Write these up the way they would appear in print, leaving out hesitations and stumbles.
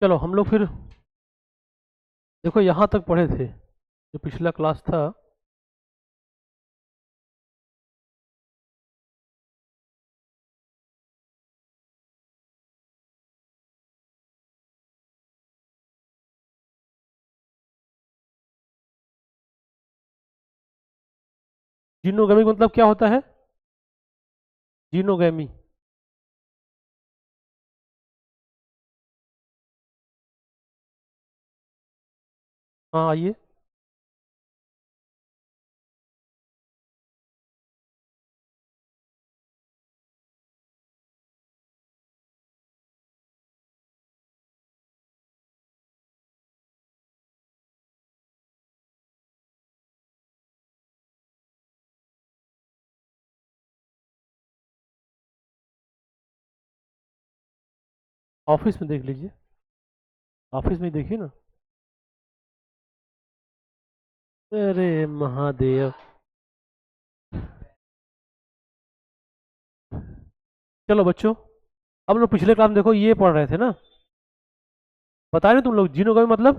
चलो हम लोग फिर देखो यहाँ तक पढ़े थे जो पिछला क्लास था। जीनोगेमी का मतलब क्या होता है? जीनोगेमी। हाँ आइए। ऑफिस में देख लीजिए, ऑफिस में देखिए ना। अरे महादेव। चलो बच्चों, अब लोग पिछले क्लास में देखो ये पढ़ रहे थे ना, बता रहे तुम लोग जीनोगेमी मतलब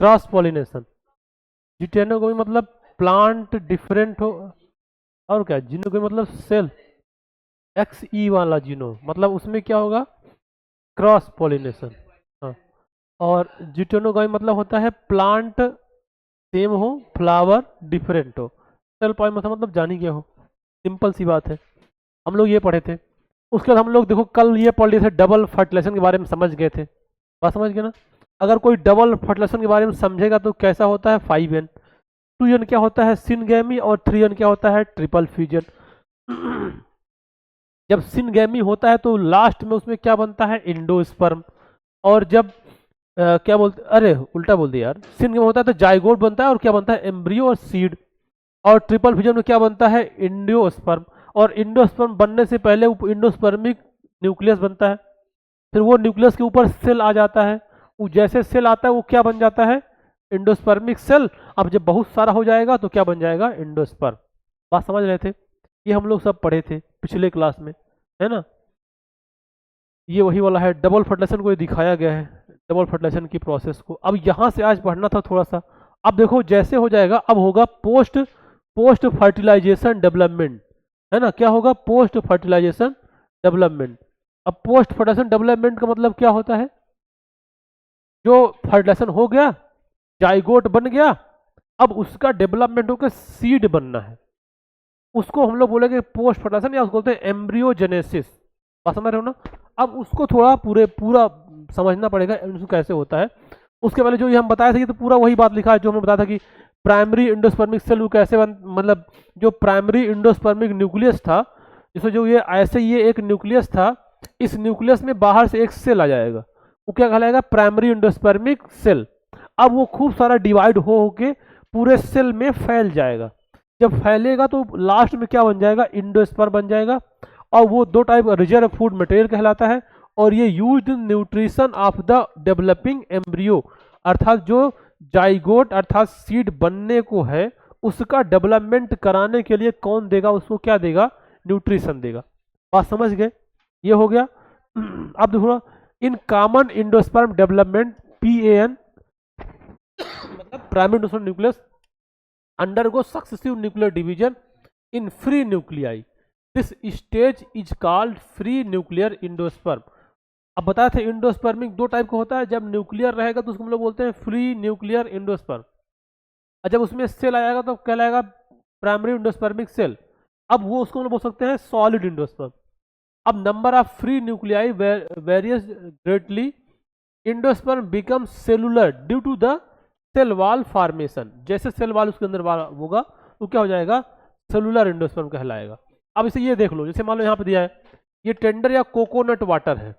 क्रॉस पॉलिनेशन, जिटेनोगेमी मतलब प्लांट डिफरेंट हो, और क्या जीनोगेमी मतलब सेल एक्स ई वाला जीनो मतलब उसमें क्या होगा, क्रॉस पॉलिनेशन। हाँ, और जिटेनोगेमी मतलब होता है प्लांट सेम हो, फ्लावर डिफरेंट हो। सेल पॉलिनेशन मतलब जान ही गया हो, सिंपल सी बात है। हम लोग ये पढ़े थे। उसके बाद हम लोग देखो कल ये पढ़ लिए थे, डबल फर्टिलाइजेशन के बारे में समझ गए थे। बात समझ गए ना? अगर कोई डबल फर्टिलाइजेशन के बारे में समझेगा तो कैसा होता है 5n, 2n क्या होता है सिनगेमी, और 3n क्या होता है ट्रिपल फ्यूजन। जब सिनगेमी होता है तो लास्ट में उसमें क्या बनता है इंडोस्पर्म। और जब क्या बोलते, अरे उल्टा बोल दिया यार, सिनगेमी होता है तो जाइगोट बनता है, और क्या बनता है एम्ब्रियो और सीड। और ट्रिपल फ्यूजन में क्या बनता है इंडोस्पर्म। और इंडोस्पर्म बनने से पहले इंडोस्पर्मिक न्यूक्लियस बनता है, फिर वो न्यूक्लियस के ऊपर सेल आ जाता है। वो जैसे सेल आता है वो क्या बन जाता है इंडोस्पर्मिक सेल। अब जब बहुत सारा हो जाएगा तो क्या बन जाएगा इंडोस्पर्म। बात समझ रहे थे? ये हम लोग सब पढ़े थे पिछले क्लास में, है ना? ये वही वाला है, डबल फर्टिलाइजेशन को ये दिखाया गया है, डबल फर्टिलाइजेशन की प्रोसेस को। अब यहाँ से आज पढ़ना था थोड़ा सा। अब देखो जैसे हो जाएगा, अब होगा पोस्ट पोस्ट फर्टिलाइजेशन डेवलपमेंट, है ना? क्या होगा पोस्ट फर्टिलाइजेशन डेवलपमेंट। अब पोस्ट फर्टिलाइजेशन डेवलपमेंट का मतलब क्या होता है, जो फर्टिलाइजेशन हो गया, जाइगोट बन गया, अब उसका डेवलपमेंट होकर सीड बनना है, उसको हम लोग बोलेंगे पोस्ट फर्टिलाइजेशन, या उसको बोलते हैं एम्ब्रियोजेनेसिस। बात समझ रहे हो ना? अब उसको थोड़ा पूरा समझना पड़ेगा उसको कैसे होता है। उसके पहले जो ये हम बताए थे ये तो पूरा वही बात लिखा है जो हमने बताया था कि प्राइमरी इंडोस्पर्मिक सेल कैसे मतलब जो प्राइमरी इंडोस्पर्मिक न्यूक्लियस था, जिसमें जो ये ऐसे ये एक न्यूक्लियस था, इस न्यूक्लियस में बाहर से एक सेल आ जाएगा, वो क्या कहलाएगा प्राइमरी इंडोस्पर्मिक सेल। अब वो खूब सारा डिवाइड हो के पूरे सेल में फैल जाएगा। जब फैलेगा तो लास्ट में क्या बन जाएगा इंडोस्पर्म बन जाएगा। और वो दो टाइप रिजर्व फूड मटेरियल कहलाता है, और ये used in nutrition of the developing embryo, अर्थात जो जाइगोट अर्थात सीड बनने को है उसका डेवलपमेंट कराने के लिए कौन देगा उसको, क्या देगा न्यूट्रिशन देगा। बात समझ गए? ये हो गया। अब देखो, in common endosperm development PAN मतलब primary endosperm nucleus undergo successive nuclear division in free nuclei. This stage is called free nuclear endosperm. अब बताया था इंडोस्पर्मिक दो टाइप का होता है, जब न्यूक्लियर रहेगा तो उसको हम लोग बोलते हैं फ्री न्यूक्लियर इंडोस्पर्म, और जब उसमें सेल आएगा तो कहलाएगा प्राइमरी इंडोस्पर्मिक सेल। अब वो उसको हम लोग बोल सकते हैं सॉलिड इंडोस्पर्म। अब number of free nuclei varies greatly, endosperm become cellular due to the cell wall formation. जैसे सेल वॉल उसके अंदर होगा तो क्या हो जाएगा सेलुलर इंडोस्पर्म कहलाएगा। अब इसे ये देख लो, जैसे मान लो यहाँ पे दिया है ये टेंडर या कोकोनट वाटर है।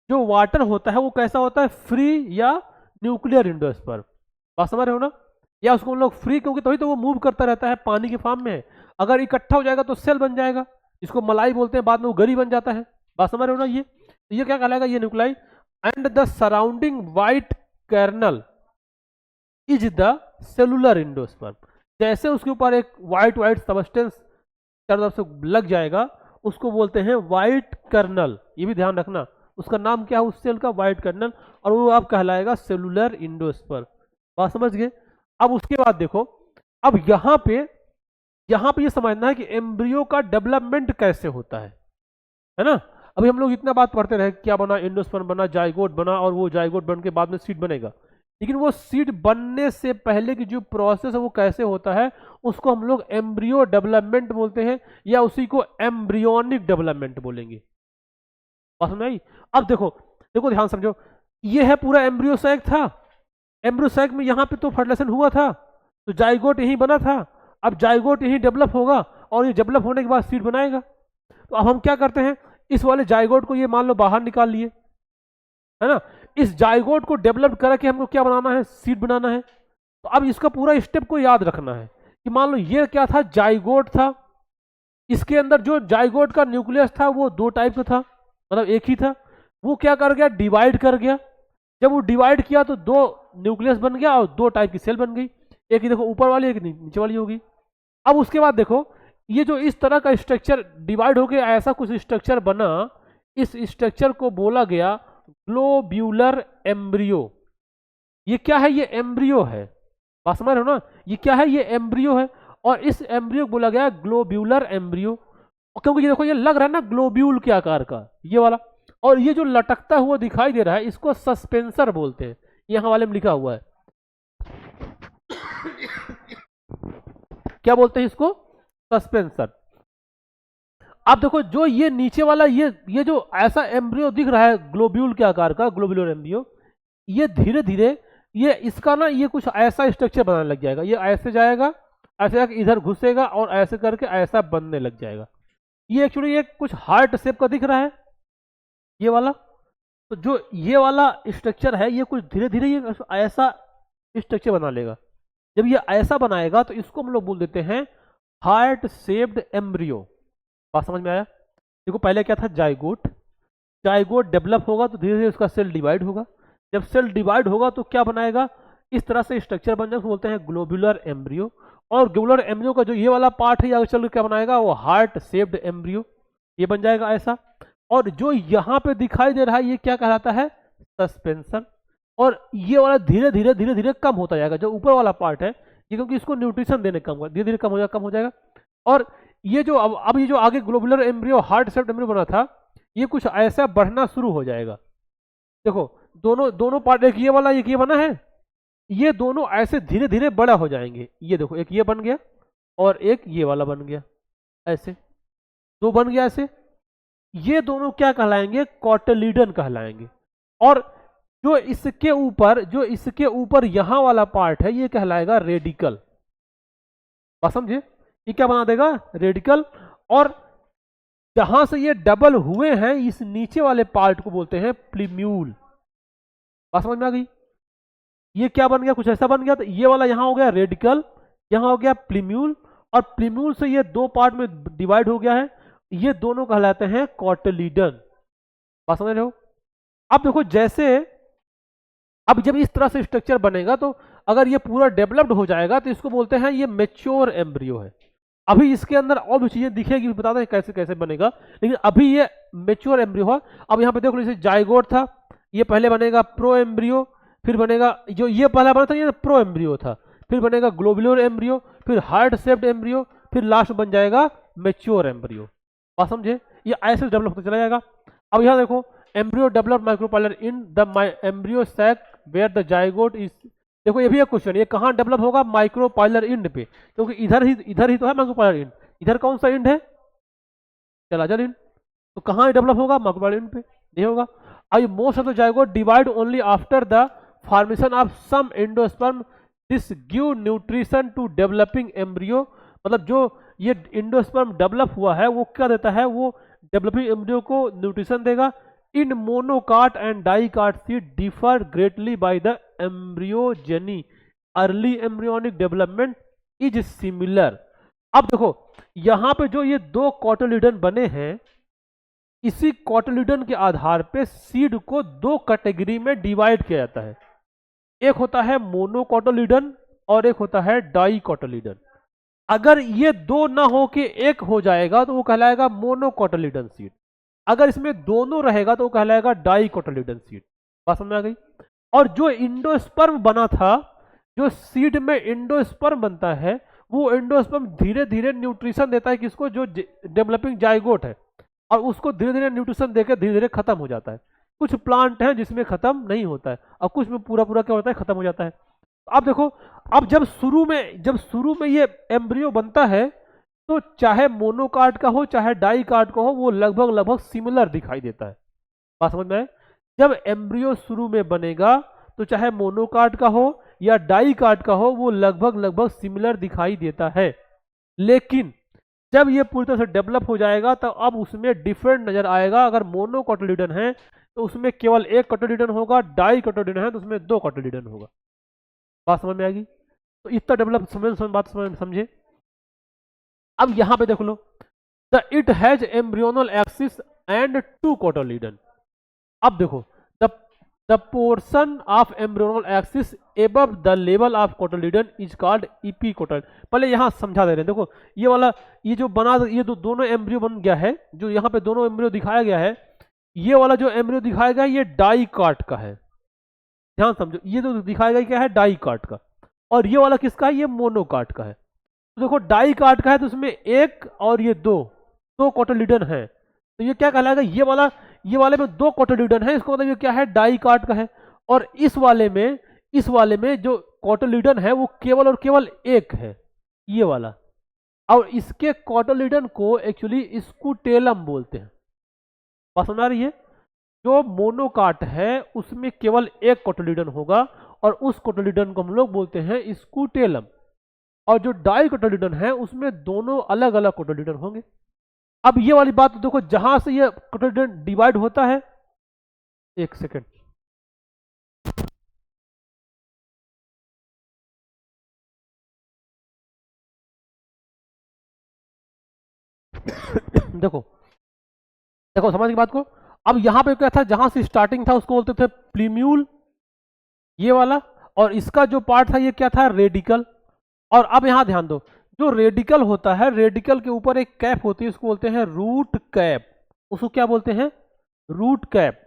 जो वाटर होता है वो कैसा होता है फ्री या न्यूक्लियर इंडोस्पर्म। बात समझ रहे हो ना? या उसको हम लोग फ्री क्योंकि तभी तो वो मूव करता रहता है पानी के फॉर्म में है। अगर इकट्ठा हो जाएगा तो सेल बन जाएगा, इसको मलाई बोलते हैं, बाद में वो गरी बन जाता है। बात समझ रहे हो ना? ये क्या कहलाएगा ये nuclei. And the surrounding white kernel is the cellular endosperm. जैसे उसके ऊपर एक वाइट वाइट सबस्टेंस चारों तरफ से लग जाएगा उसको बोलते हैं वाइट कर्नल। ये भी ध्यान रखना, उसका नाम क्या है उस सेल का, वाइट कर्नल, और वो अब कहलाएगा सेलुलर एंडोस्पर्म। बात समझ गए। अब उसके बाद देखो, अब यहाँ पे ये समझना है कि एम्ब्रियो का डेवलपमेंट कैसे होता है ना। अभी हम लोग इतना बात पढ़ते रहे, क्या बना, एंडोस्पर्म बना, जाइगोट बना, और वो जाइगोट बन के बाद में सीड बनेगा, लेकिन वो सीड बनने से पहले की जो प्रोसेस है वो कैसे होता है, उसको हम लोग एम्ब्रियो डेवलपमेंट बोलते हैं, या उसी को एम्ब्रियोनिक डेवलपमेंट बोलेंगे। बात समझ आई। अब देखो देखो ध्यान समझो, ये है पूरा एम्ब्रियो सैक था, एम्ब्रियो सैक में यहाँ पे तो फर्टिलाइजेशन हुआ था, तो जाइगोट यहीं बना था, अब जाइगोट यहीं डेवलप होगा, और ये डेवलप होने के बाद सीड बनाएगा। तो अब हम क्या करते हैं, इस वाले जाइगोट को ये मान लो बाहर निकाल लिए, है ना, इस जाइगोट को डेवलप करके हमको क्या बनाना है, सीड बनाना है। तो अब इसका पूरा स्टेप को याद रखना है कि मान लो ये क्या था, जाइगोट था, इसके अंदर जो जाइगोट का न्यूक्लियस था वो दो टाइप का था, मतलब एक ही था, वो क्या कर गया, डिवाइड कर गया। जब वो डिवाइड किया तो दो न्यूक्लियस बन गया और दो टाइप की सेल बन गई, एक ही देखो ऊपर वाली, एक नीचे वाली होगी। अब उसके बाद देखो, ये जो इस तरह का स्ट्रक्चर डिवाइड होकर ऐसा कुछ स्ट्रक्चर बना, इस स्ट्रक्चर को बोला गया ग्लोब्यूलर एम्ब्रियो। ये क्या है, ये एम्ब्रियो है, बात समझ रहे हो ना, ये क्या है, ये एम्ब्रियो है, और इस एम्ब्रियो को बोला गया ग्लोब्यूलर एम्ब्रियो, क्योंकि ये देखो ये लग रहा है ना ग्लोब्यूल के आकार का, ये वाला, और ये जो लटकता हुआ दिखाई दे रहा है इसको सस्पेंसर बोलते हैं, यहां वाले में लिखा हुआ है। क्या बोलते हैं इसको, सस्पेंसर। अब देखो जो ये नीचे वाला, ये जो ऐसा एम्ब्रियो दिख रहा है ग्लोब्यूल के आकार का, ग्लोब्यूलर एम्ब्रियो, ये धीरे धीरे ये इसका ना ये कुछ ऐसा स्ट्रक्चर बनाने लग जाएगा, ये ऐसे जाएगा, ऐसे जाकर इधर घुसेगा और ऐसे करके ऐसा बनने लग जाएगा। ये एक्चुअली ये कुछ हार्ट शेप का दिख रहा है ये वाला, तो जो ये वाला स्ट्रक्चर है ये कुछ धीरे धीरे ये ऐसा स्ट्रक्चर बना लेगा। जब ये ऐसा बनाएगा तो इसको हम लोग बोल देते हैं हार्ट शेप्ड एम्ब्रियो। बात समझ में आया। देखो पहले क्या था, जाइगोट, जाइगोट डेवलप होगा तो धीरे धीरे उसका सेल डिवाइड होगा, जब सेल डिवाइड होगा तो क्या बनाएगा, इस तरह से स्ट्रक्चर बन जाएगा, बोलते हैं ग्लोब्यूलर एम्ब्रियो। और ग्लोब्यूलर एम्ब्रियो का जो ये वाला पार्ट है आगे चल क्या बनाएगा, वो हार्ट शेप्ड एम्ब्रियो, ये बन जाएगा ऐसा। और जो यहाँ पे दिखाई दे रहा है ये क्या कहलाता है, सस्पेंशन। और ये वाला धीरे धीरे धीरे धीरे कम होता जाएगा, जो ऊपर वाला पार्ट है ये, क्योंकि इसको न्यूट्रिशन देने कम धीरे धीरे कम हो जाएगा। और ये जो अब ये जो आगे globular embryo heart shaped embryo बना था, ये कुछ ऐसा बढ़ना शुरू हो जाएगा। देखो दोनों पार्ट, एक ये वाला एक ये बना है, ये दोनों ऐसे धीरे धीरे बड़ा हो जाएंगे। ये देखो एक ये बन गया और एक ये वाला बन गया, ऐसे दो बन गया ऐसे। ये दोनों क्या कहलाएंगे, कॉटिलीडन कहलाएंगे। और जो इसके ऊपर यहां वाला पार्ट है ये कहलाएगा रेडिकल। बात समझे, ये क्या बना देगा, रेडिकल। और जहां से ये डबल हुए हैं इस नीचे वाले पार्ट को बोलते हैं प्लीम्यूल। बात समझ में आ गई। ये क्या बन गया, कुछ ऐसा बन गया, तो ये वाला यहां हो गया रेडिकल, यहां हो गया प्लीम्यूल, और प्लीम्यूल से ये दो पार्ट में डिवाइड हो गया है, ये दोनों कहलाते हैं कॉटिलीडन। बात समझ रहे हो। अब देखो जैसे अब जब इस तरह से स्ट्रक्चर बनेगा तो अगर ये पूरा डेवलप्ड हो जाएगा तो इसको बोलते हैं ये मैच्योर एम्ब्रियो है। अभी इसके अंदर और भी चीजें दिखेगी, बताते हैं कैसे कैसे बनेगा, लेकिन अभी ये मैच्योर एम्ब्रियो है। अब यहाँ पे देखो जैसे जाइगोट था, ये पहले बनेगा प्रो एम्ब्रियो, फिर बनेगा जो ये पहला बना था ये प्रो एम्ब्रियो था, फिर बनेगा ग्लोब्यूलर एम्ब्रियो, फिर हार्ट शेप्ड एम्ब्रियो, फिर लास्ट बन जाएगा मैच्योर एम्ब्रियो। बात समझे, ये ऐसे डेवलप होता चला जाएगा। अब यहाँ देखो embryo develop micropylar in the embryo sac where the zygote is. देखो ये भी एक क्वेश्चन, ये कहाँ डेवलप होगा, माइक्रोपाइलर इंड पे, क्योंकि इधर ही तो है माइक्रोपाइलर इंड। इधर कौन सा इंड है, चलाजर इंड, तो कहाँ डेवलप होगा, माइक्रोपाइलर इंड पे नहीं होगा। अब most of the zygote divide only after the formation of some endosperm, this give nutrition to developing embryo. मतलब जो ये एंडोस्पर्म डेवलप हुआ है वो क्या देता है, वो डेवलपिंग एम्ब्रियो को न्यूट्रिशन देगा। In monocot and dicot seed differ greatly by the embryogeny, early embryonic development is similar. अब देखो यहां पे जो ये दो कॉटिलीडन बने हैं, इसी कॉटिलीडन के आधार पे सीड को दो कैटेगरी में डिवाइड किया जाता है। एक होता है मोनोकॉटिलीडन और एक होता है डाइकॉटिलीडन। अगर ये दो ना हो के एक हो जाएगा तो वो कहलाएगा मोनोकॉटिलीडन सीड। अगर इसमें दोनों रहेगा तो वो कहलाएगा डाइकोटिलिडन सीड। बात समझ में आ गई। और जो इंडोस्पर्म बना था, जो सीड में इंडोस्पर्म बनता है, वो इंडोस्पर्म धीरे धीरे न्यूट्रिशन देता है किसको, जो डेवलपिंग जाइगोट है, और उसको धीरे धीरे न्यूट्रिशन देकर धीरे धीरे खत्म हो जाता है। कुछ प्लांट हैं जिसमें खत्म नहीं होता है, और कुछ में पूरा पूरा क्या होता है, खत्म हो जाता है। अब देखो, अब जब शुरू में ये एम्ब्रियो बनता है, तो चाहे मोनोकार्ड का हो चाहे डाइकार्ड का हो, वो लगभग लगभग सिमिलर दिखाई देता है। बात समझ में आए। जब एम्ब्रियो शुरू में बनेगा तो चाहे मोनोकार्ड का हो या डाइकार्ड का हो, वो लगभग लगभग सिमिलर दिखाई देता है। लेकिन जब ये पूरी तरह से डेवलप हो जाएगा तो अब उसमें डिफरेंट नजर आएगा। अगर मोनोकोटिलिडन है तो उसमें केवल एक कोटिलिडन होगा, डाइकोटिलिडन है तो उसमें दो कोटिलिडन होगा। बात समझ में आएगी। तो इतना डेवलप बात समझे। अब यहां पे देख लो, the it has embryonal axis and two cotyledon. अब देखो, the portion of embryonal axis above the level of cotyledon is called epicotyl. पहले यहां समझा दे रहे हैं। देखो ये वाला, ये जो बना, ये दोनों एम्ब्रियो बन गया है, जो यहां पे दोनों एम्ब्रियो दिखाया गया है, ये वाला जो एम्ब्रियो दिखाया गया है ये डाइकार्ड का है। ध्यान समझो, ये जो दिखाया गया क्या है, डाइकार्ड का। और ये वाला किसका है, ये मोनोकार्ड का है। तो देखो डाइकार्ड का है तो उसमें एक और ये दो कोटिलिडन है, तो ये क्या कहलाएगा, ये वाले में दो कोटिलिडन है, इसको मतलब ये क्या है, डाइकार्ड का है। और इस वाले में जो कोटिलिडन है वो केवल और केवल एक है, ये वाला। और इसके कोटिलिडन को एक्चुअली स्कूटेलम बोलते हैं। बात समझ आ रही है। जो मोनोकाट है उसमें केवल एक कोटिलिडन होगा, और उस कोटिलिडन को हम लोग बोलते हैं स्कूटेलम। और जो डाइकोटिलिडन है उसमें दोनों अलग अलग कोटिलिडन होंगे। अब ये वाली बात देखो, जहां से ये कोटिलिडन डिवाइड होता है, एक सेकेंड, देखो देखो समझ की बात को। अब यहां पे क्या था, जहां से स्टार्टिंग था उसको बोलते थे प्लीम्यूल, ये वाला। और इसका जो पार्ट था ये क्या था, रेडिकल। और अब यहां ध्यान दो, जो रेडिकल होता है, रेडिकल के ऊपर एक कैप होती है, उसको बोलते हैं रूट कैप। उसको क्या बोलते हैं, रूट कैप।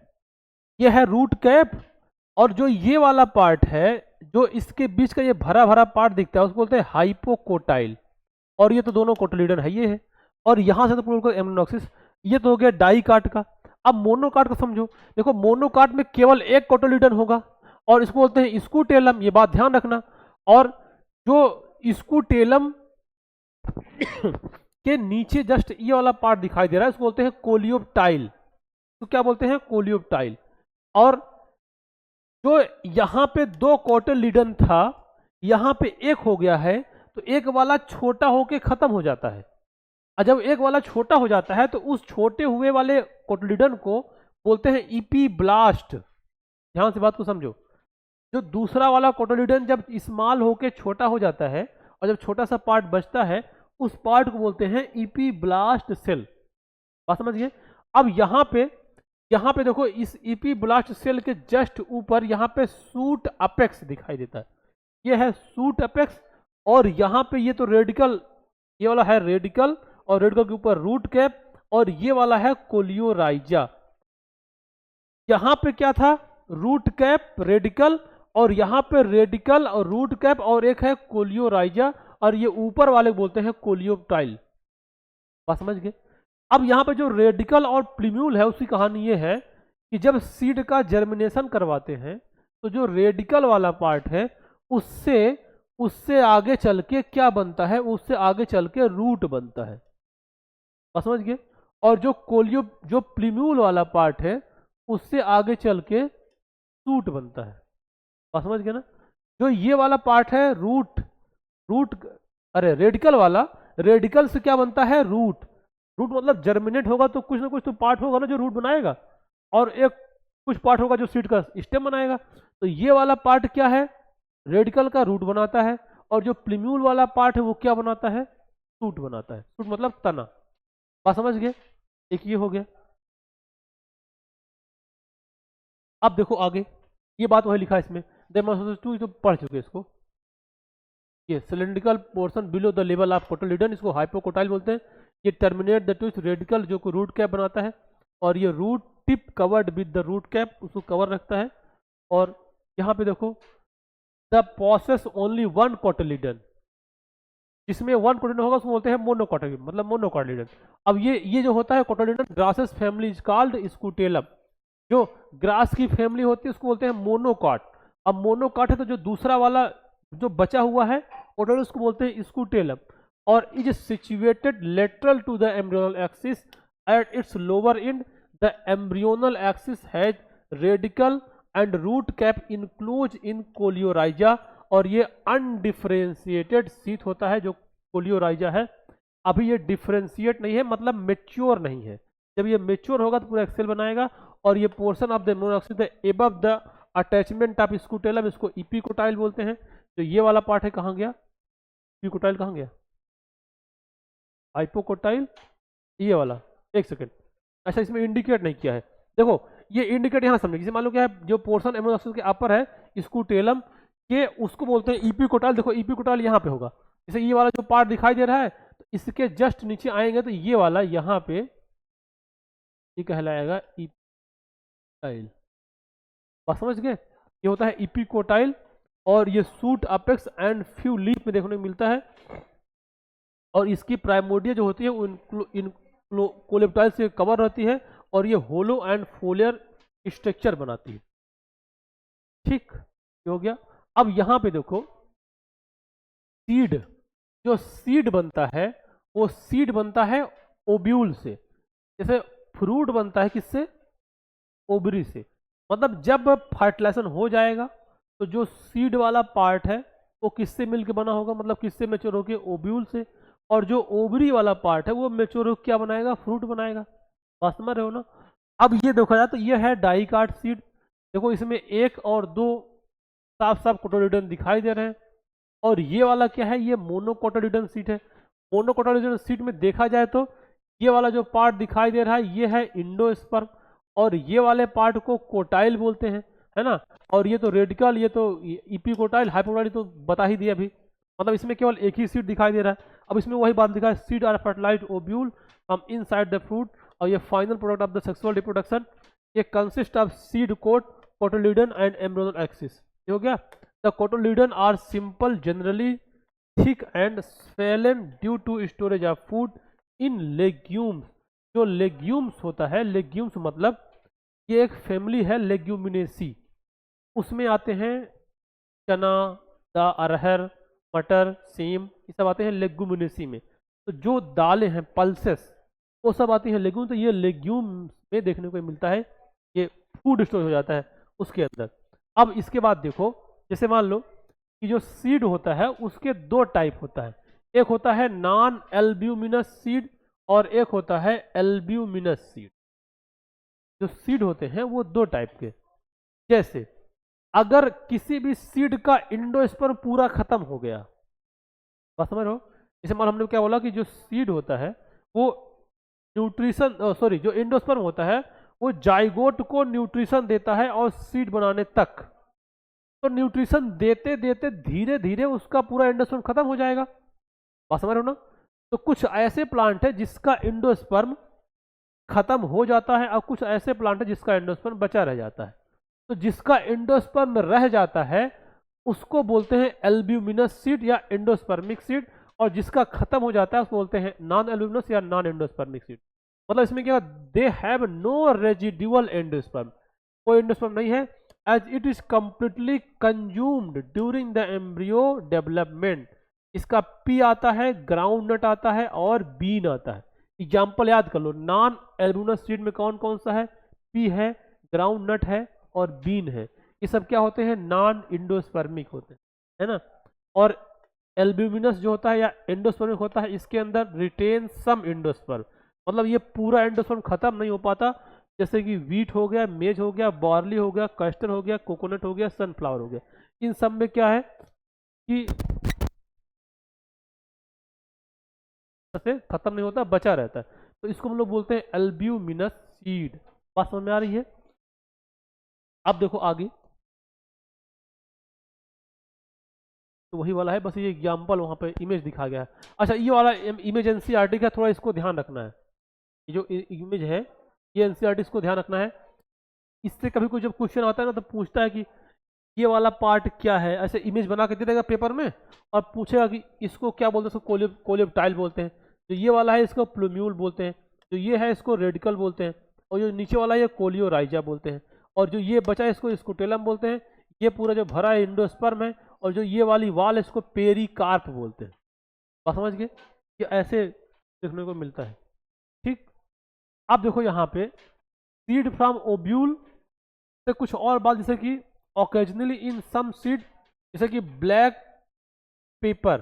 ये है रूट कैप। और जो ये वाला पार्ट है, जो इसके बीच का ये भरा भरा पार्ट दिखता है, उसको बोलते हैं हाइपोकोटाइल। और ये तो दोनों कोटिलिडन है, ये है। और यहां से तो पूरा एमनोक्सिस, ये तो हो गया डाइकार्ड का। अब मोनोकार्ड को समझो। देखो मोनोकार्ड में केवल एक कोटिलिडन होगा, और इसको बोलते हैं स्कूटेलम, ये बात ध्यान रखना। और जो स्कूटेलम के नीचे जस्ट ये वाला पार्ट दिखाई दे रहा है, इसको बोलते हैं कोलियोप्टाइल। तो क्या बोलते हैं, कोलियोप्टाइल। और जो यहां पे दो कोटिलिडन था, यहां पे एक हो गया है, तो एक वाला छोटा होके खत्म हो जाता है। और जब एक वाला छोटा हो जाता है तो उस छोटे हुए वाले कोटिलिडन को बोलते हैं इपीब्लास्ट। ध्यान से बात को समझो। जो दूसरा वाला कोटिलिडन जब स्मॉल होके छोटा हो जाता है, और जब छोटा सा पार्ट बचता है, उस पार्ट को बोलते हैं इपीब्लास्ट सेल। बात समझिए। अब यहां पे देखो, इस इपीब्लास्ट सेल के जस्ट ऊपर यहां पे सूट अपेक्स दिखाई देता है, ये है सूट अपेक्स। और यहां पे ये तो रेडिकल, ये वाला है रेडिकल, और रेडिकल के ऊपर रूट कैप, और ये वाला है कोलियोराइजा। यहां पे क्या था, रूट कैप, रेडिकल, और यहां पे रेडिकल और रूट कैप, और एक है कोलियोराइजा, और ये ऊपर वाले बोलते हैं कोलियोप्टाइल। बात समझ गए। अब यहां पे जो रेडिकल और प्लीम्यूल है, उसकी कहानी ये है कि जब सीड का जर्मिनेशन करवाते हैं, तो जो रेडिकल वाला पार्ट है उससे आगे चल के क्या बनता है, उससे आगे चल के रूट बनता है। बात समझ गए। और जो प्लीम्यूल वाला पार्ट है, उससे आगे चल के सूट बनता है। बात समझ गए ना। जो ये वाला पार्ट है रूट, अरे रेडिकल वाला, रेडिकल से क्या बनता है, रूट। रूट मतलब जर्मिनेट होगा तो कुछ ना कुछ तो पार्ट होगा ना जो रूट बनाएगा, और एक कुछ पार्ट होगा जो सीड का स्टेम बनाएगा। तो ये वाला पार्ट क्या है, रेडिकल का रूट बनाता है, और जो प्लीम्यूल वाला पार्ट है वो क्या बनाता है, सूट बनाता है। सूट मतलब तना। बात समझ गए। एक ये हो गया। अब देखो आगे, ये बात वही लिखा है इसमें, टू तो पढ़ चुके इसको। ये cylindrical portion below the level of cotyledon, इसको हाइपोकोटाइल बोलते हैं। ये टर्मिनेट द ट्विस्ट रेडिकल, जो को रूट कैप बनाता है। और ये root tip covered with the root cap, उसको कवर रखता है। और यहाँ पे देखो the process only one cotyledon, जिसमें वन कोटिलीडन होगा उसको बोलते हैं मोनोकोटिलीडन, मतलब मोनोकोटिलीडन। अब ये जो होता है cotyledon, grasses family is called scutellum. जो ग्रास की फैमिली होती है उसको बोलते हैं मोनोकॉट। अब मोनोकॉट है तो जो दूसरा वाला जो बचा हुआ है कोटिलीडन उसको बोलते हैं स्कूटेलम। और is situated lateral to the embryonal axis at its lower end. The embryonal axis has radicle and root cap enclose in coleorhiza. और ये अनडिफरेंशिएटेड शीथ होता है जो कोलियोराइजा है। अभी ये डिफरेंशिएट नहीं है, मतलब मेच्योर नहीं है। जब ये मेच्योर होगा तो पूरा एक्सेल बनाएगा। और ये portion of the embryonal axis above the attachment of scutellum, इसको इपिकोटाइल बोलते हैं। तो ये वाला पार्ट है, कहाँ गया इपिकोटाइल, कहाँ गया हाइपोकोटाइल, ये वाला, एक सेकेंड। अच्छा, इसमें इंडिकेट नहीं किया है, देखो ये इंडिकेट यहाँ समझे। जैसे मान लो क्या है, जो पोर्शन एम्ब्रियोनल एक्सिस के अपर है स्कूटेलम के, उसको बोलते हैं इपिकोटाइल। देखो इपिकोटाइल यहाँ पे होगा। जैसे ये वाला जो पार्ट दिखाई दे रहा है, तो इसके जस्ट नीचे आएंगे तो ये वाला यहाँ पे ये कहलाएगा इपिकोटाइल। बात समझ गए, ये होता है इपिकोटाइल। और ये suit apex and few leaf में देखने को मिलता है। और इसकी प्राइमोडिया जो होती है वो इन कोलेप्टाइल से कवर रहती है। और ये होलो एंड फोलियर स्ट्रक्चर बनाती है। ठीक, ये हो गया। अब यहाँ पे देखो सीड, जो सीड बनता है वो सीड बनता है ओब्यूल से। जैसे फ्रूट बनता है किससे, ओबरी से। मतलब जब फर्टिलाइजेशन हो जाएगा तो जो सीड वाला पार्ट है वो किससे मिलके बना होगा, मतलब किससे मैच्योर होके, ओब्यूल से। और जो ओबरी वाला पार्ट है वो मैच्योर होकर क्या बनाएगा, फ्रूट बनाएगा। बात समझ रहे हो ना। अब ये देखा जाए तो ये है डाइकाट सीड। देखो इसमें एक और दो साफ साफ कोटिलीडन दिखाई दे रहे हैं। और ये वाला क्या है, ये मोनोकोटिलीडन सीट है। मोनोकोटिलीडन सीट में देखा जाए तो ये वाला जो पार्ट दिखाई दे रहा है ये है इंडोस्पर्म। और ये वाले पार्ट को कोटाइल बोलते हैं, है ना। और ये तो रेडिकल, ये तो इपिकोटाइल, हाइपोकोटाइल तो बता ही दिया अभी। मतलब इसमें केवल एक ही सीट दिखाई दे रहा है। अब इसमें वही बात दिखा है, seed are fertilised ovule from inside the fruit. और ये final product of the sexual reproduction, ये consist of seed coat, cotyledon and embryonal axis. हो गया। The cotyledon are simple, generally thick and swollen due to storage of food in legumes. जो legumes होता है, legumes मतलब ये एक family है लेग्यूमिनेसी, उसमें आते हैं चना, अरहर, मटर, सेम, ये सब आते हैं लेग्यूमिनेसी में। तो जो दालें हैं पल्सेस वो सब आती हैं लेग्यूम। तो ये लेग्यूम में देखने को मिलता है, ये फूड स्टोर हो जाता है उसके अंदर। अब इसके बाद देखो, जैसे मान लो कि जो सीड होता है उसके दो टाइप होता है। एक होता है नॉन एल्ब्यूमिनस सीड और एक होता है एल्ब्यूमिनस सीड। जो सीड होते हैं वो दो टाइप के। जैसे अगर किसी भी सीड का इंडोस्पर्म पूरा खत्म हो गया, बात समझ रहे हो। जैसे मान हमने क्या बोला कि जो सीड होता है वो न्यूट्रिशन, सॉरी, जो इंडोस्पर्म होता है वो जाइगोट को न्यूट्रिशन देता है और सीड बनाने तक। तो न्यूट्रिशन देते देते धीरे धीरे उसका पूरा एंडोस्पर्म खत्म हो जाएगा। बात समझ रहे हो ना। तो कुछ ऐसे प्लांट है जिसका एंडोस्पर्म खत्म हो जाता है और कुछ ऐसे प्लांट है जिसका एंडोस्पर्म बचा रह जाता है। तो जिसका एंडोस्पर्म रह जाता है उसको बोलते हैं एल्ब्यूमिनस सीड या एंडोस्पर्मिक सीड। और जिसका खत्म हो जाता है उसको बोलते हैं नॉन एल्ब्यूमिनस या नॉन एंडोस्पर्मिक सीड। मतलब इसमें क्या, they have no residual endosperm, कोई एंडोस्पर्म नहीं है, as it is completely consumed during the embryo development. इसका पी आता है, ग्राउंड नट आता है और बीन आता है। एग्जाम्पल याद कर लो, नॉन एल्ब्यूमिनस सीड में कौन कौन सा है, पी है, ग्राउंड नट है और बीन है। ये सब क्या होते हैं, नॉन इंडोस्पर्मिक होते हैं, है ना। और एल्ब्यूमिनस जो होता है या एंडोस्पर्मिक होता है, इसके अंदर रिटेन सम एंडोस्पर्म, मतलब ये पूरा एंडोस्पर्म खत्म नहीं हो पाता। जैसे कि वीट हो गया, मेज हो गया, बार्ली हो गया, कस्टर्ड हो गया, कोकोनट हो गया, सनफ्लावर हो गया। इन सब में क्या है कि से खत्म नहीं होता, बचा रहता है। तो इसको हम लोग बोलते हैं एल्ब्यूमिनस सीड। बात समझ में आ रही है। अब देखो आगे, तो वही वाला है, बस ये एग्जाम्पल वहाँ पे इमेज दिखा गया है। अच्छा, ये वाला इमेज एनसीईआरटी का, थोड़ा इसको ध्यान रखना है। ये जो इमेज है ये एनसीईआरटी को ध्यान रखना है। इससे कभी कोई जब क्वेश्चन आता है ना तो पूछता है कि ये वाला पार्ट क्या है, ऐसे इमेज बना के दे देगा पेपर में और पूछेगा कि इसको क्या बोलते हैं, इसको कोलेप्टाइल बोलते हैं, जो ये वाला है इसको प्लूम्यूल बोलते हैं, जो ये है इसको रेडिकल बोलते हैं, और जो नीचे वाला है ये कोलियोराइजा बोलते हैं, और जो ये बचा है इसको स्कुटेलम बोलते हैं। ये पूरा जो भरा है इंडोस्पर्म है, और जो ये वाली वाल है इसको पेरिकार्प बोलते हैं। बात समझ गए? ये ऐसे देखने को मिलता है। ठीक, अब देखो यहाँ पे सीड फ्रॉम ओब्यूल से कुछ और बात, जैसे कि ऑकेजनली इन सम सीड, जैसे कि ब्लैक पेपर,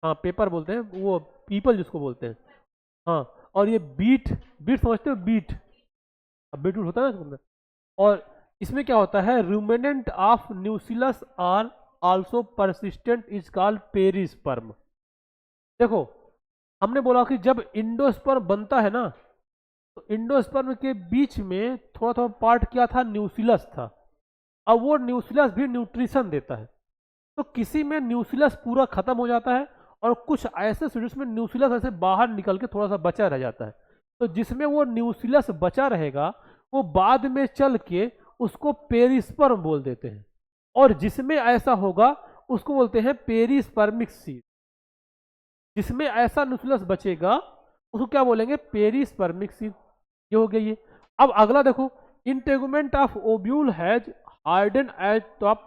हाँ पेपर बोलते हैं, वो पीपल जिसको बोलते हैं, हाँ, और ये बीट, बीट समझते हो, बीट, अब बीटरूट होता है ना, और इसमें क्या होता है, remnant of nucellus are also persistent is called perisperm. देखो हमने बोला कि जब इंडोस्पर्म बनता है ना, तो इंडोस्पर्म के बीच में थोड़ा थोड़ा पार्ट क्या था, न्यूसिलस था। अब वो न्यूसिलस भी न्यूट्रिशन देता है, तो किसी में न्यूसिलस पूरा खत्म हो जाता है और कुछ ऐसे सीड्स में न्यूसिलस ऐसे बाहर निकल के थोड़ा सा बचा रह जाता है। तो जिसमें वो न्यूसिलस बचा रहेगा वो बाद में चल के उसको पेरिस्पर्म बोल देते हैं, और जिसमें ऐसा होगा उसको बोलते हैं पेरिस्पर्मिक सीड। जिसमें ऐसा न्यूसिलस बचेगा उसको क्या बोलेंगे, पेरिस्पर्मिक सीड। ये हो गया ये। अब अगला देखो, integument of ovule has harden as top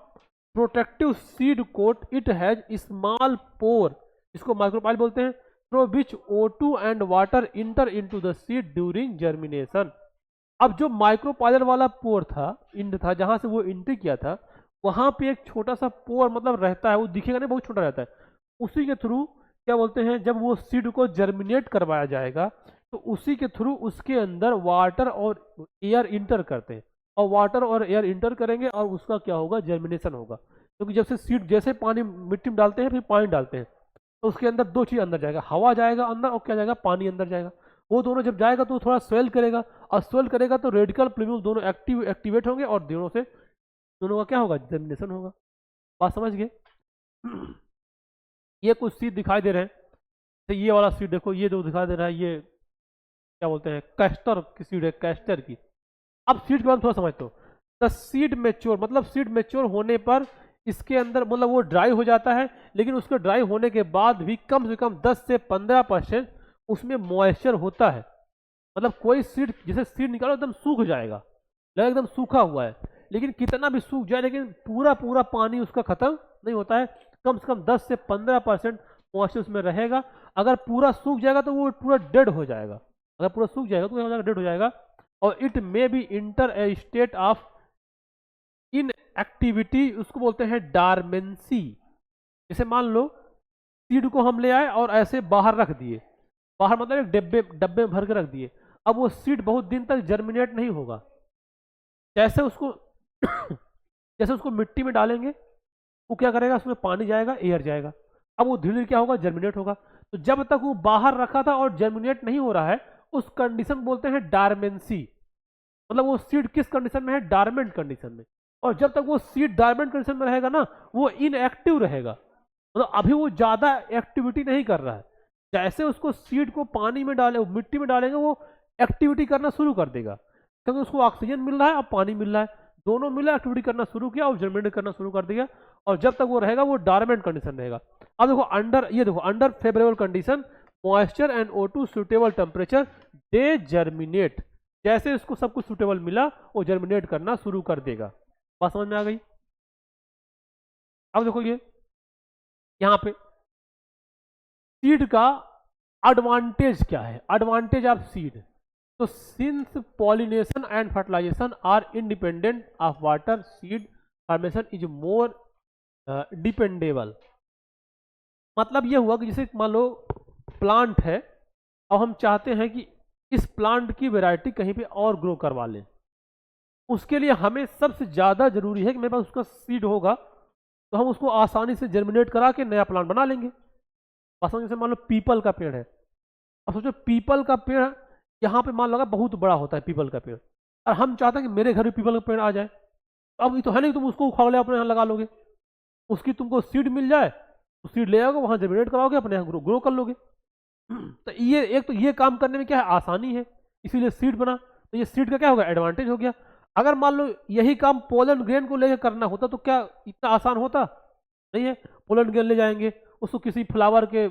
protective seed coat, it has small pore, इसको माइक्रोपाइल बोलते हैं, through which O2 and water enter into the seed during germination. अब जो माइक्रोपाइलर वाला पोर था, इंड था, जहां से वो एंट्री किया था, वहां पे एक छोटा सा पोर मतलब रहता है, वो दिखेगा नहीं, बहुत छोटा रहता है। उसी के थ्रू क्या बोलते हैं, जब वो सीड को जर्मिनेट करवाया जाएगा तो उसी के थ्रू उसके अंदर वाटर और एयर इंटर करते हैं, और वाटर और एयर इंटर करेंगे और उसका क्या होगा, जर्मिनेशन होगा। क्योंकि जब से सीड जैसे पानी मिट्टी में डालते हैं, फिर पानी डालते हैं, तो उसके अंदर दो चीज़ अंदर जाएगा, हवा जाएगा अंदर और क्या जाएगा, पानी अंदर जाएगा। वो दोनों जब जाएगा तो थोड़ा स्वेल करेगा, और स्वेल करेगा तो रेडिकल प्लूम्यूल दोनों एक्टिवेट होंगे, और दोनों का क्या होगा, जर्मिनेशन होगा। बात समझ गए? ये कुछ सीड दिखाई दे रहे हैं, तो ये वाला सीड देखो, ये जो दिखाई दे रहा है ये क्या बोलते हैं, कैस्टर की सीड है, कैस्टर की। अब सीड के बारे में थोड़ा समझते हो। द सीड मेच्योर, मतलब सीड मेच्योर होने पर इसके अंदर मतलब वो ड्राई हो जाता है, लेकिन उसके ड्राई होने के बाद भी कम से कम 10 से 15% उसमें मॉइस्चर होता है। मतलब कोई सीड, जैसे सीड निकालो एकदम सूख जाएगा, लगा एकदम सूखा हुआ है, लेकिन कितना भी सूख जाए लेकिन पूरा पूरा पानी उसका खत्म नहीं होता है, कम से कम 10 से 15% मॉइस्चर उसमें रहेगा। अगर पूरा सूख जाएगा तो वो पूरा डेड हो जाएगा, अगर पूरा सूख जाएगा तो डेड हो जाएगा। और it may be inter A state of in activity, उसको बोलते हैं डार्मेंसी। जैसे मान लो सीड को हम ले आए और ऐसे बाहर रख दिए, बाहर मतलब एक डब्बे में भर के रख दिए, अब वो सीड बहुत दिन तक जर्मिनेट नहीं होगा। जैसे उसको जैसे उसको मिट्टी में डालेंगे, वो क्या करेगा, उसमें पानी जाएगा, एयर जाएगा, अब वो धीरे धीरे क्या होगा, जर्मिनेट होगा। तो जब तक वो बाहर रखा था और जर्मिनेट नहीं हो रहा है, उस कंडीशन बोलते हैं डार्मेंसी। मतलब वो सीड किस कंडीशन में है, डार्मेंट कंडीशन में। और जब तक वो सीड डार्मेंट कंडीशन में रहेगा ना, वो इनएक्टिव रहेगा, मतलब अभी वो ज्यादा एक्टिविटी नहीं कर रहा है। जैसे उसको सीड को पानी में डाले, मिट्टी में डालेंगे, वो एक्टिविटी करना शुरू कर देगा, क्योंकि उसको ऑक्सीजन मिल रहा है और पानी मिल रहा है, दोनों मिला, एक्टिविटी करना शुरू किया और जर्मिनेट करना शुरू कर दिया। और जब तक वो रहेगा वो डार्मेंट कंडीशन रहेगा। अब देखो under favourable condition, moisture and O2 suitable temperature, they germinate. जैसे इसको सब कुछ सुटेबल मिला वो जर्मिनेट करना शुरू कर देगा। बात समझ में आ गई? अब देखो ये यहां पे सीड का एडवांटेज क्या है, एडवांटेज ऑफ सीड। तो since pollination and fertilisation are independent of water, seed formation is more dependable. मतलब ये हुआ कि जैसे मान लो प्लांट है, और हम चाहते हैं कि इस प्लांट की वैरायटी कहीं पे और ग्रो करवा लें, उसके लिए हमें सबसे ज़्यादा जरूरी है कि मेरे पास उसका सीड होगा, तो हम उसको आसानी से जर्मिनेट करा के नया प्लांट बना लेंगे। जैसे मान लो पीपल का पेड़ है, अब सोचो पीपल का पेड़ यहाँ पे मान लो बहुत बड़ा होता है पीपल का पेड़, और हम चाहते हैं कि मेरे घर में पीपल का पेड़ आ जाए। अब ये तो है नहीं, तुम उसको उखाड़ ले अपने यहाँ लगा लोगे, उसकी तुमको सीड मिल जाए, तो सीड ले आओगे, वहाँ जर्मिनेट कराओगे, अपने यहाँ ग्रो कर लोगे। तो ये एक तो ये काम करने में क्या है, आसानी है, इसीलिए सीड बना। तो ये सीड का क्या होगा, एडवांटेज हो गया। अगर मान लो यही काम पोलन ग्रेन को लेकर करना होता तो क्या इतना आसान होता, नहीं है। पोलन ग्रेन ले जाएंगे, उसको किसी फ्लावर के,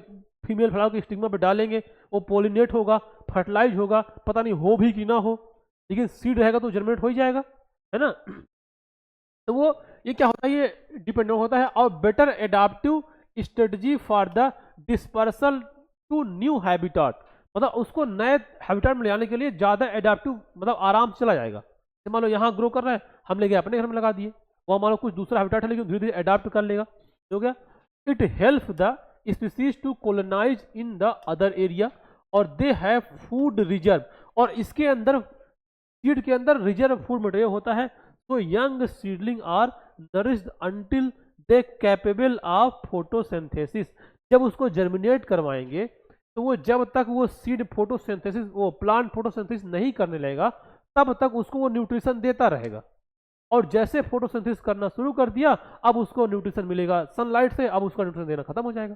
फीमेल फ्लावर के स्टिग्मा पे डालेंगे, वो पोलिनेट होगा, फर्टिलाइज होगा, पता नहीं हो भी कि ना हो, लेकिन सीड रहेगा तो जर्मिनेट हो ही जाएगा, है ना। तो वो ये क्या होता है, ये डिपेंडेंट होता है। और better adaptive strategy for the dispersal to new habitat, मतलब उसको नए हैबिटाट में ले आने के लिए ज़्यादा एडाप्टिव, मतलब आराम से चला जाएगा। मान लो यहाँ ग्रो कर रहा है, हम ले गए अपने घर में लगा दिए, वहाँ मान लो कुछ दूसरा हैबिटाट है लेकिन धीरे धीरे एडाप्ट कर लेगा, हो गया। It help the species to colonise in the other area, और दे हैव फूड रिजर्व, और इसके अंदर सीड के अंदर रिजर्व फूड मटेरियल होता है। तो young seedling are nourished until they capable of photosynthesis, जब उसको जर्मिनेट करवाएंगे तो वो जब तक वो सीड फोटोसिंथेसिस, वो प्लांट फोटोसिंथेसिस नहीं करने लगेगा तब तक उसको वो न्यूट्रिशन देता रहेगा। और जैसे फोटोसिंथेसिस करना शुरू कर दिया, अब उसको न्यूट्रिशन मिलेगा सनलाइट से, अब उसका न्यूट्रिशन देना खत्म हो जाएगा।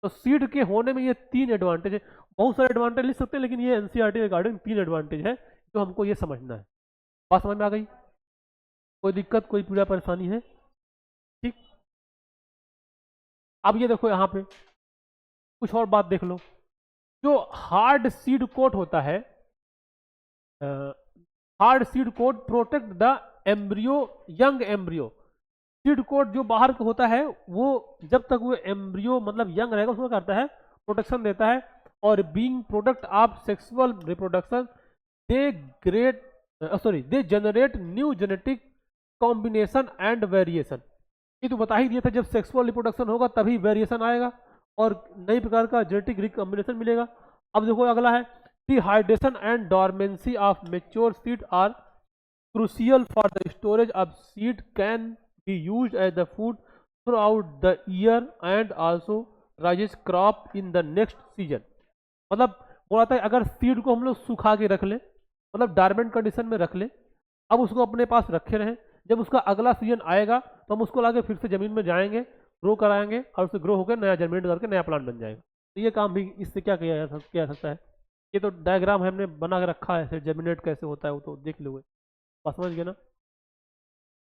तो सीड के होने में ये 3 एडवांटेज है। बहुत सारे एडवांटेज लिख सकते हैं लेकिन ये एनसीईआरटी रिगार्डिंग 3 एडवांटेज है जो हमको ये समझना है। बात समझ में आ गई? कोई दिक्कत, कोई पीड़ा परेशानी है? ठीक। अब ये देखो यहाँ पे कुछ और बात देख लो। जो हार्ड सीड कोट होता है, hard seed coat protect the embryo, young embryo. Seed coat जो बाहर का होता है वो जब तक वो एम्ब्रियो मतलब यंग रहेगा उसको करता है, प्रोटेक्शन देता है। और being product of sexual reproduction, they great they generate new genetic combination and variation. ये तो बता ही दिया था, जब सेक्सुअल रिप्रोडक्शन होगा तभी वेरिएशन आएगा और नई प्रकार का जेनेटिक रिकॉम्बिनेशन मिलेगा। अब देखो अगला है, dehydration and dormancy of mature seed are crucial for the storage of seed, can be used as the food throughout the year and also raises crop in the next season. मतलब बोला था अगर seed को हम लोग सुखा के रख लें, मतलब डॉर्मेंट कंडीशन में रख लें, अब उसको अपने पास रखे रहें, जब उसका अगला सीजन आएगा तो हम उसको लाके फिर से जमीन में जाएंगे, ग्रो कराएंगे और उससे ग्रो होकर नया जर्मिनेट करके नया प्लांट बन जाएगा। तो ये काम भी इससे क्या किया जा सकता है। ये तो डायग्राम हमने बना के रखा है, जर्मिनेट कैसे होता है वो तो देख लोगे, बस समझ गए ना।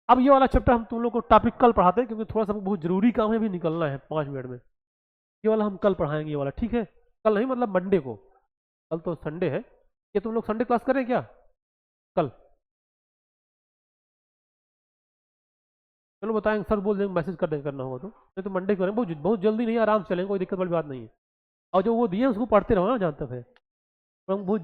अब ये वाला चैप्टर हम तुम लोग को टॉपिक कल पढ़ाते हैं क्योंकि थोड़ा सा बहुत जरूरी काम है, भी निकलना है 5 मिनट में। ये वाला हम कल पढ़ाएंगे, ये वाला ठीक है। कल नहीं मतलब मंडे को, कल तो संडे है। ये तुम लोग संडे क्लास करें क्या कल? चलो बताएंगे, सर बोल देंगे, मैसेज कर देंगे करना होगा तो, नहीं तो मंडे करें, बहुत बहुत जल्दी नहीं, आराम से चलेंगे, कोई दिक्कत वाली बात नहीं है। और जो वो दिए उसको पढ़ते रहो ना जहाँ तक है, बहुत